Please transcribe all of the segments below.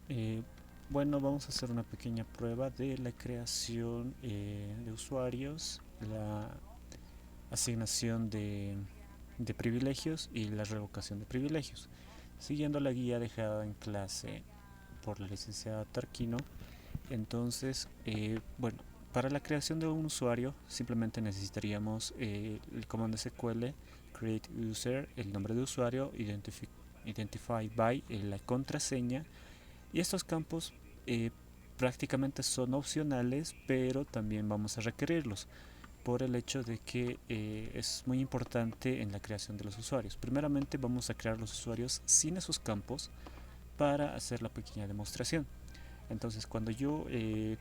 Eh, bueno, vamos a hacer una pequeña prueba de la creación de usuarios, la asignación de privilegios y la revocación de privilegios, siguiendo la guía dejada en clase por la licenciada Tarquino. Entonces, bueno, para la creación de un usuario simplemente necesitaríamos el comando SQL create user, el nombre de usuario, identify by, la contraseña, y estos campos eh, prácticamente son opcionales, pero también vamos a requerirlos por el hecho de que es muy importante en la creación de los usuarios. Primeramente vamos a crear los usuarios sin esos campos para hacer la pequeña demostración. Entonces cuando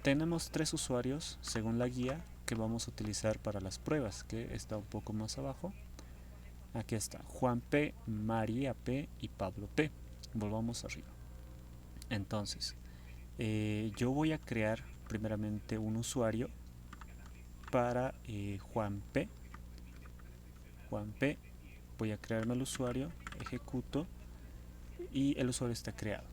tenemos tres usuarios según la guía que vamos a utilizar para las pruebas, que está un poco más abajo. Aquí está Juan P, María P y Pablo P. Volvamos arriba. Entonces yo voy a crear primeramente un usuario para Juan P. Juan P. Voy a crearme el usuario, ejecuto y el usuario está creado.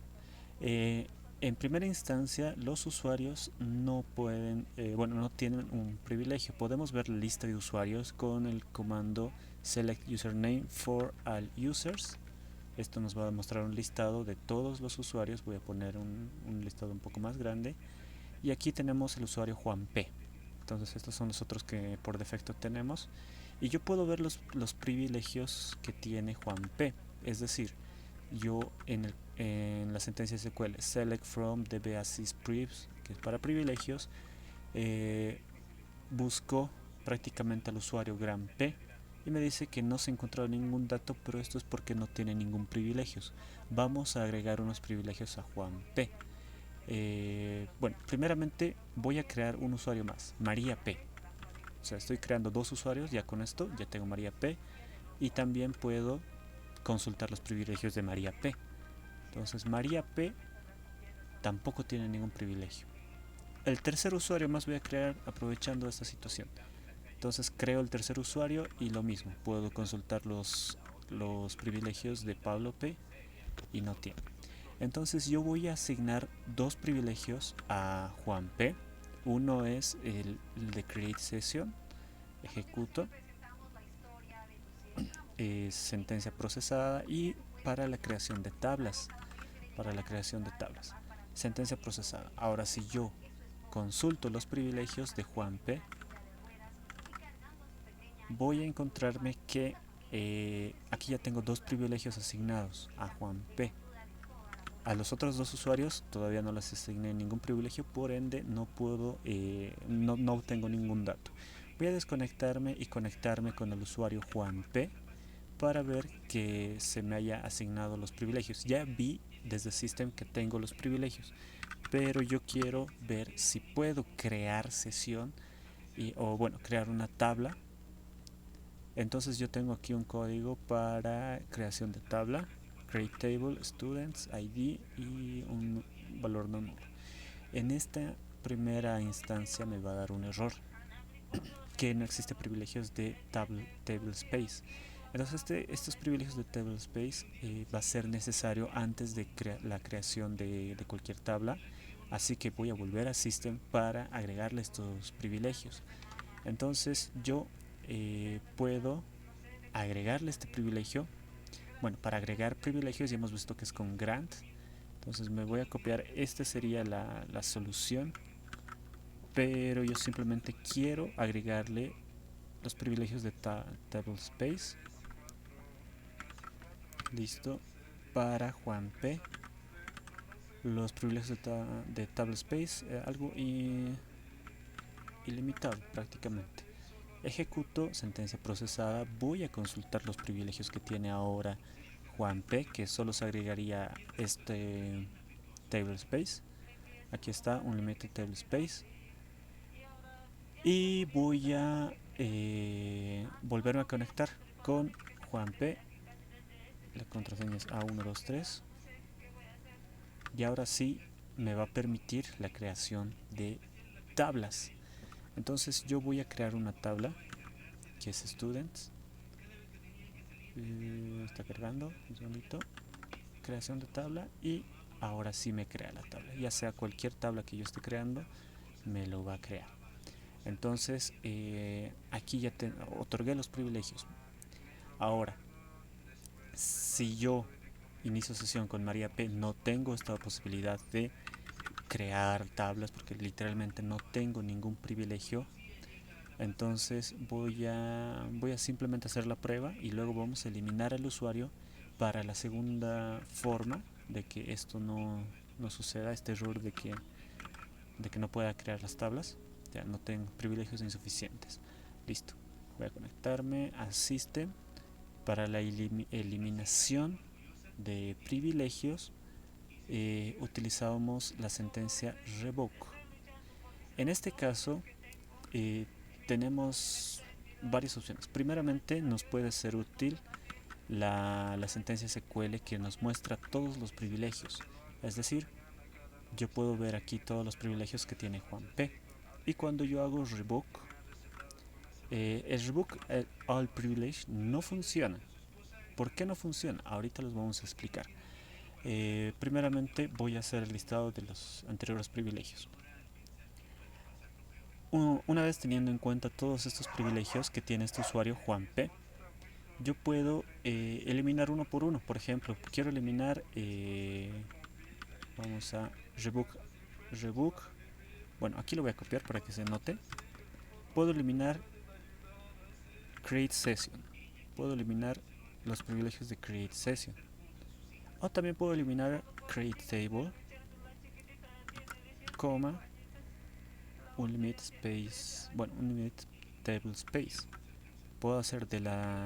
Eh, en primera instancia, los usuarios no pueden, no tienen un privilegio. Podemos ver la lista de usuarios con el comando select username for all users. Esto nos va a mostrar un listado de todos los usuarios. Voy a poner un listado un poco más grande. Y aquí tenemos el usuario Juan P. Entonces estos son los otros que por defecto tenemos. Y yo puedo ver los privilegios que tiene Juan P. Es decir, yo en la sentencia SQL select from the basis privs, que es para privilegios, eh, busco prácticamente al usuario gran P y me dice que no se ha encontrado ningún dato, pero esto es porque no tiene ningún privilegio. Vamos a agregar unos privilegios a Juan P. Bueno, primeramente voy a crear un usuario más, María P. O sea, estoy creando dos usuarios, ya con esto ya tengo María P y también puedo consultar los privilegios de María P. Entonces María P tampoco tiene ningún privilegio. El tercer usuario más voy a crear aprovechando esta situación. Entonces creo el tercer usuario y lo mismo, puedo consultar los privilegios de Pablo P y no tiene. Entonces yo voy a asignar dos privilegios a Juan P. Uno es el de Create Session, ejecuto, sentencia procesada, y para la creación de tablas, sentencia procesada. Ahora si yo consulto los privilegios de Juan P, voy a encontrarme que aquí ya tengo dos privilegios asignados a Juan P. A los otros dos usuarios todavía no les asigné ningún privilegio, por ende no puedo, no tengo ningún dato. Voy a desconectarme y conectarme con el usuario Juan P para ver que se me haya asignado los privilegios. Ya vi desde System que tengo los privilegios, pero yo quiero ver si puedo crear sesión o bueno, crear una tabla. Entonces yo tengo aquí un código para creación de tabla, create table, students, ID y un valor no nulo. En esta primera instancia me va a dar un error, que no existe privilegios de table space. Entonces estos privilegios de table space va a ser necesario antes de la creación de cualquier tabla, así que voy a volver a System para agregarle estos privilegios. Entonces yo puedo agregarle este privilegio. Bueno, para agregar privilegios ya hemos visto que es con grant. Entonces me voy a copiar, esta sería la solución, pero yo simplemente quiero agregarle los privilegios de table space. Listo. Para Juan P, los privilegios de table space, algo ilimitado prácticamente. Ejecuto, sentencia procesada. Voy a consultar los privilegios que tiene ahora Juan P, que solo se agregaría este table space. Aquí está, un limited table space. Y voy a volverme a conectar con Juan P. La contraseña es A123. Y ahora sí me va a permitir la creación de tablas. Entonces yo voy a crear una tabla que es students. Está cargando un segundito. Creación de tabla y ahora sí me crea la tabla. Ya sea cualquier tabla que yo esté creando, me lo va a crear. Entonces, aquí ya otorgué los privilegios. Ahora, si yo inicio sesión con María P, no tengo esta posibilidad de crear tablas porque literalmente no tengo ningún privilegio. Entonces voy a simplemente hacer la prueba y luego vamos a eliminar al usuario para la segunda forma de que esto no suceda, este error de que no pueda crear las tablas. Ya no tengo privilegios insuficientes. Listo. Voy a conectarme a System. Para la eliminación de privilegios utilizábamos la sentencia revoke. En este caso tenemos varias opciones. Primeramente nos puede ser útil la sentencia SQL que nos muestra todos los privilegios. Es decir, yo puedo ver aquí todos los privilegios que tiene Juan P. Y cuando yo hago revoke, el revoke all privilege no funciona. ¿Por qué no funciona? Ahorita los vamos a explicar. Primeramente voy a hacer el listado de los anteriores privilegios. Una vez teniendo en cuenta todos estos privilegios que tiene este usuario Juan P, yo puedo eliminar uno por uno. Por ejemplo, quiero eliminar, vamos a revoke. Bueno, aquí lo voy a copiar para que se note. Puedo eliminar create session. Puedo eliminar los privilegios de create session. O también puedo eliminar create table, coma, un limit space, bueno, un limit table space. Puedo hacer de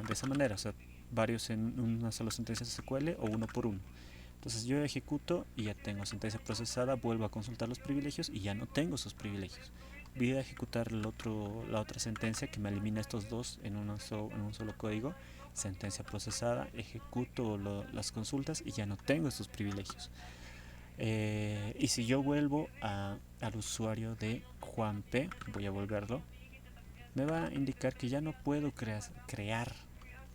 esa manera, o sea, varios en una sola sentencia SQL o uno por uno. Entonces yo ejecuto y ya tengo sentencia procesada, vuelvo a consultar los privilegios y ya no tengo esos privilegios. Voy a ejecutar la otra sentencia que me elimina estos dos en un solo código. Sentencia procesada, ejecuto las consultas y ya no tengo estos privilegios. Y si yo vuelvo al usuario de Juan P, voy a volverlo, me va a indicar que ya no puedo crear.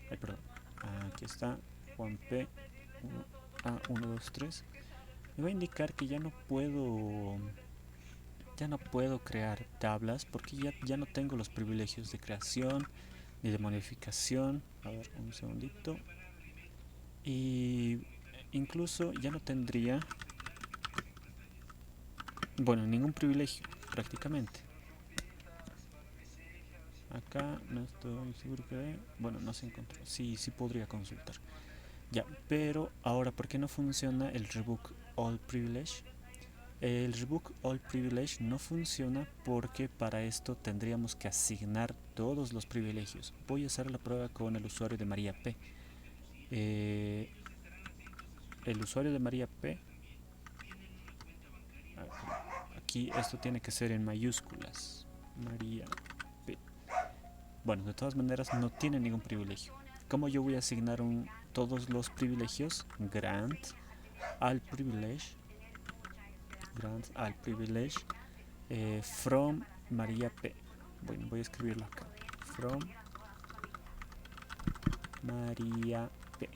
Perdón, aquí está Juan P. 1, 2, 3. Me va a indicar que ya no puedo crear tablas porque ya no tengo los privilegios de creación ni de modificación. A ver, un segundito. Y incluso ya no tendría, bueno, ningún privilegio prácticamente. Acá no estoy seguro que, bueno, no se encontró. Sí podría consultar. Ya, pero ahora, ¿por qué no funciona el revoke all privilege? El revoke all privilege no funciona porque para esto tendríamos que asignar todos los privilegios. Voy a hacer la prueba con el usuario de María P. El usuario de María P, aquí esto tiene que ser en mayúsculas. María P. Bueno, de todas maneras no tiene ningún privilegio. ¿Cómo yo voy a asignar todos los privilegios? Grant al privilege from María P. Bueno, voy a escribirlo acá. From María P.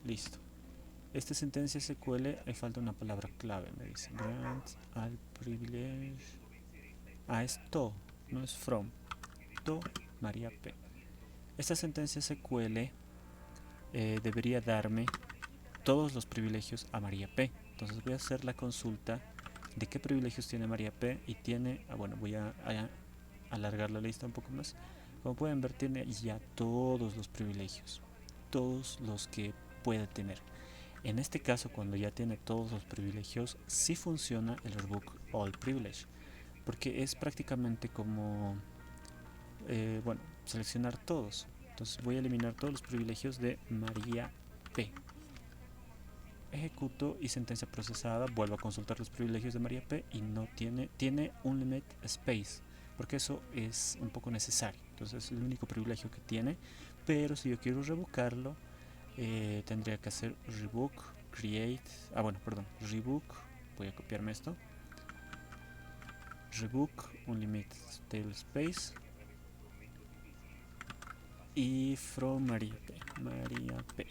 Listo. Esta sentencia SQL le falta una palabra clave. Me dice grant al privilege. Es to, no es from. To María P. Esta sentencia SQL debería darme todos los privilegios a María P. Entonces voy a hacer la consulta de qué privilegios tiene María P y tiene, bueno, voy a alargar la lista un poco más. Como pueden ver, tiene ya todos los privilegios, todos los que puede tener. En este caso, cuando ya tiene todos los privilegios, sí funciona el revoke all privilege, porque es prácticamente como, bueno, seleccionar todos. Entonces voy a eliminar todos los privilegios de María P. Ejecuto y sentencia procesada, vuelvo a consultar los privilegios de María P y no tiene un limit space, porque eso es un poco necesario. Entonces es el único privilegio que tiene, pero si yo quiero revocarlo, tendría que hacer revoke create, revoke, voy a copiarme esto, revoke un limit table space y from María P.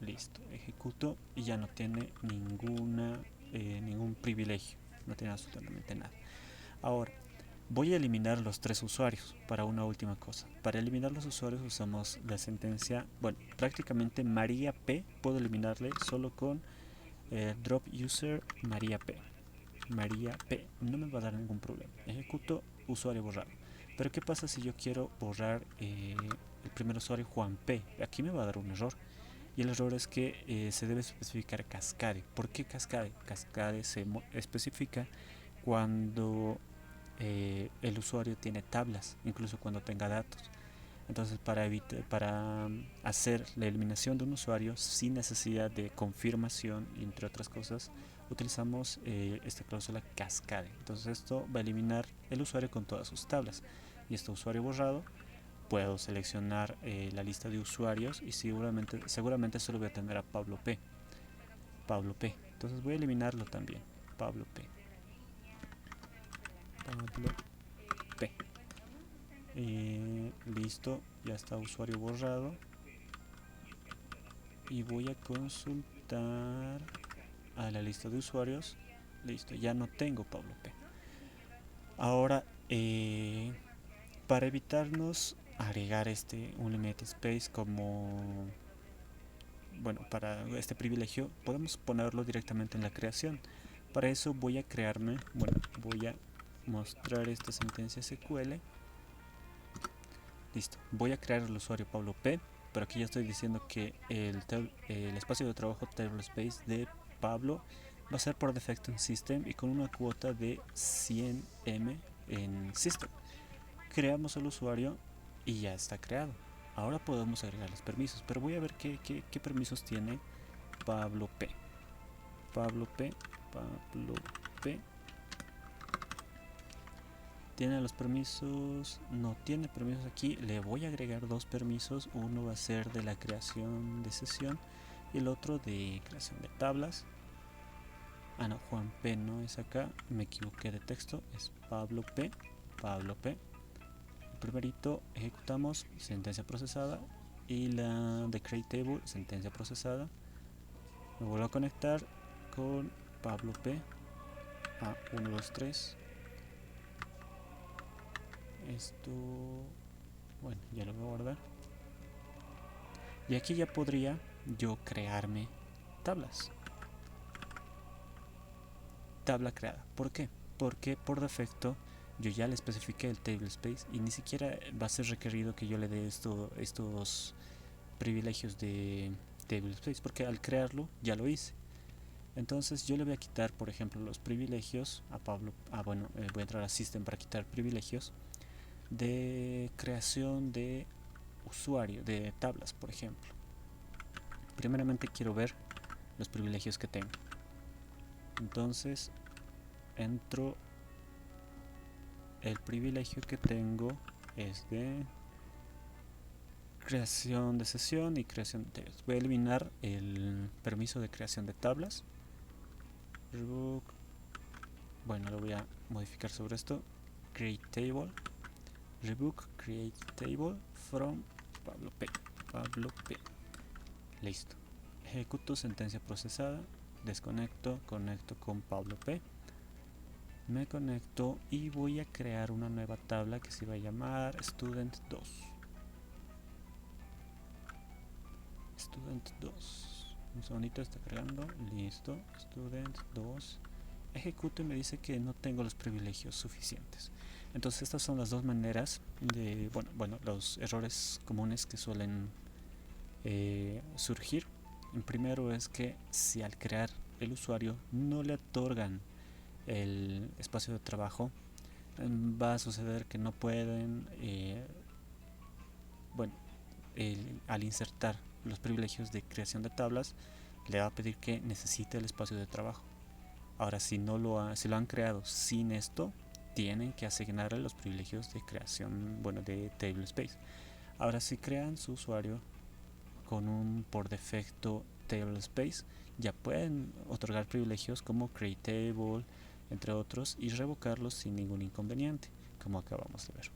Listo, ejecuto y ya no tiene ninguna ningún privilegio, no tiene absolutamente nada. Ahora, voy a eliminar los 3 usuarios para una última cosa. Para eliminar los usuarios usamos la sentencia, bueno, prácticamente María P puedo eliminarle solo con drop user María P. María P no me va a dar ningún problema. Ejecuto usuario borrado. Pero ¿qué pasa si yo quiero borrar el primer usuario Juan P? Aquí me va a dar un error. Y el error es que se debe especificar cascade. ¿Por qué cascade? Cascade se especifica cuando el usuario tiene tablas, incluso cuando tenga datos. Entonces, para hacer la eliminación de un usuario sin necesidad de confirmación, entre otras cosas, utilizamos esta cláusula cascade. Entonces, esto va a eliminar el usuario con todas sus tablas. Y este usuario borrado, puedo seleccionar la lista de usuarios y seguramente solo voy a tener a Pablo P. Pablo P. Entonces, voy a eliminarlo también. Pablo P. Pablo P. Listo, ya está usuario borrado. Y voy a consultar a la lista de usuarios. Listo, ya no tengo Pablo P. Ahora, para evitarnos agregar un limit space como, bueno, para este privilegio, podemos ponerlo directamente en la creación. Para eso voy a voy a mostrar esta sentencia SQL. Listo, voy a crear el usuario Pablo P, pero aquí ya estoy diciendo que el espacio de trabajo table space de Pablo va a ser por defecto en system y con una cuota de 100M en system. Creamos el usuario y ya está creado. Ahora podemos agregar los permisos, pero voy a ver qué permisos tiene Pablo P. Pablo P. ¿Tiene los permisos? No tiene permisos aquí. Le voy a agregar 2 permisos. Uno va a ser de la creación de sesión y el otro de creación de tablas. Ah, no, Juan P no es acá. Me equivoqué de texto. Es Pablo P. Pablo P. El primerito ejecutamos sentencia procesada y la de create table sentencia procesada. Me vuelvo a conectar con Pablo P. A 1, 2, 3. Esto, bueno, ya lo voy a guardar. Y aquí ya podría yo crearme tablas. Tabla creada. ¿Por qué? Porque por defecto yo ya le especifiqué el table space y ni siquiera va a ser requerido que yo le dé estos privilegios de table space, porque al crearlo ya lo hice. Entonces yo le voy a quitar, por ejemplo, los privilegios a Pablo. Voy a entrar a System para quitar privilegios de creación de usuario, de tablas, por ejemplo. Primeramente quiero ver los privilegios que tengo. Entonces entro, el privilegio que tengo es de creación de sesión y creación de tables. Voy a eliminar el permiso de creación de tablas. Bueno, lo voy a modificar sobre esto. Create table. Rebook create table from Pablo P. Pablo P. Listo. Ejecuto sentencia procesada. Desconecto, conecto con Pablo P. Me conecto y voy a crear una nueva tabla que se va a llamar student 2. Student 2. Un segundito, está cargando. Listo. Student 2. Ejecuto y me dice que no tengo los privilegios suficientes. Entonces estas son las dos maneras de, los errores comunes que suelen surgir. El primero es que si al crear el usuario no le otorgan el espacio de trabajo, va a suceder que no pueden, al insertar los privilegios de creación de tablas, le va a pedir que necesite el espacio de trabajo. Ahora, si lo han creado sin esto, tienen que asignarle los privilegios de creación, de table space. Ahora, si crean su usuario con un por defecto table space, ya pueden otorgar privilegios como create table, entre otros, y revocarlos sin ningún inconveniente, como acabamos de ver.